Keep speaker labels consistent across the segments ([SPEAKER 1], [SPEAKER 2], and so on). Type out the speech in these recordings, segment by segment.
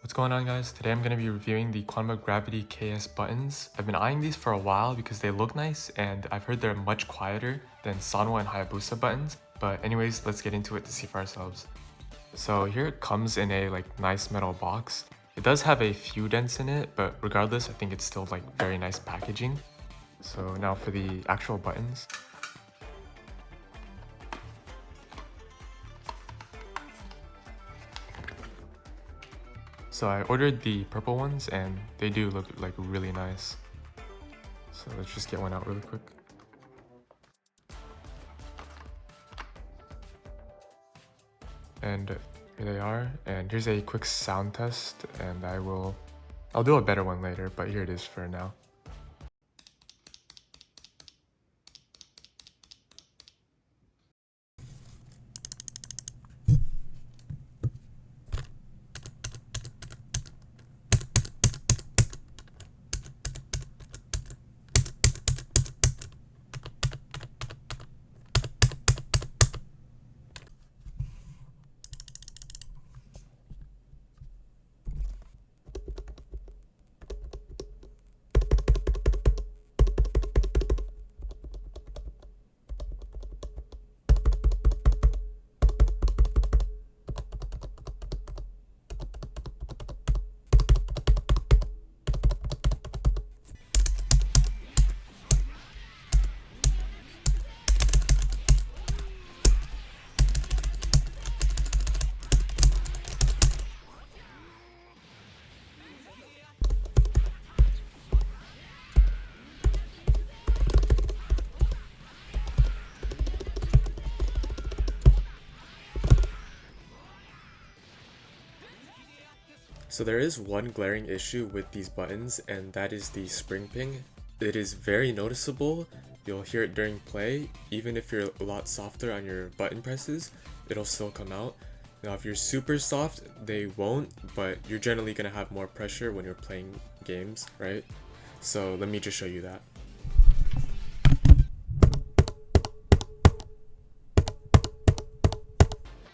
[SPEAKER 1] What's going on, guys? Today I'm going to be reviewing the Qanba Gravity KS Buttons. I've been eyeing these for a while because they look nice and I've heard they're much quieter than Sanwa and Hayabusa buttons. But anyways, let's get into it to see for ourselves. So here it comes in a nice metal box. It does have a few dents in it, but regardless, I think it's still very nice packaging. So now for the actual buttons. So I ordered the purple ones and they do look really nice. So let's just get one out really quick. And here they are, and here's a quick sound test, and I'll do a better one later, but here it is for now. So there is one glaring issue with these buttons, and that is the spring ping. It is very noticeable. You'll hear it during play. Even if you're a lot softer on your button presses, it'll still come out. Now if you're super soft, they won't, but you're generally going to have more pressure when you're playing games, right? So let me just show you that.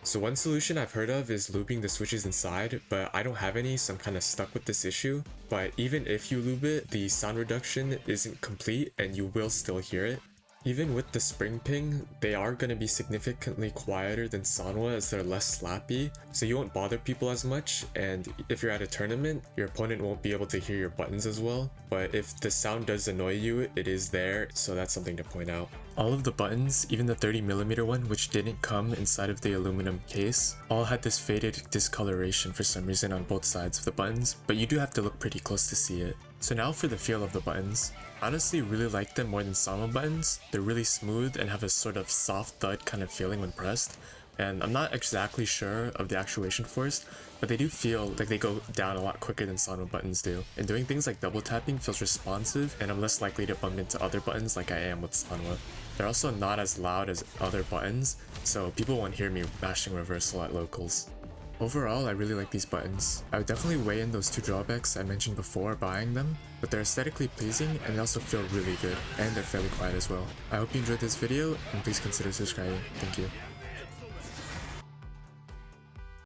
[SPEAKER 1] So one solution I've heard of is looping the switches inside, but I don't have any, so I'm kind of stuck with this issue. But even if you loop it, the sound reduction isn't complete and you will still hear it. Even with the spring ping, they are going to be significantly quieter than Sanwa as they're less slappy, so you won't bother people as much, and if you're at a tournament, your opponent won't be able to hear your buttons as well. But if the sound does annoy you, it is there, so that's something to point out. All of the buttons, even the 30mm one, which didn't come inside of the aluminum case, all had this faded discoloration for some reason on both sides of the buttons, but you do have to look pretty close to see it. So now for the feel of the buttons. I honestly really like them more than Sanwa buttons. They're really smooth and have a sort of soft thud kind of feeling when pressed. And I'm not exactly sure of the actuation force, but they do feel like they go down a lot quicker than Sanwa buttons do. And doing things like double tapping feels responsive, and I'm less likely to bump into other buttons like I am with Sanwa. They're also not as loud as other buttons, so people won't hear me mashing reversal at locals. Overall, I really like these buttons. I would definitely weigh in those two drawbacks I mentioned before buying them, but they're aesthetically pleasing and they also feel really good, and they're fairly quiet as well. I hope you enjoyed this video, and please consider subscribing. Thank you.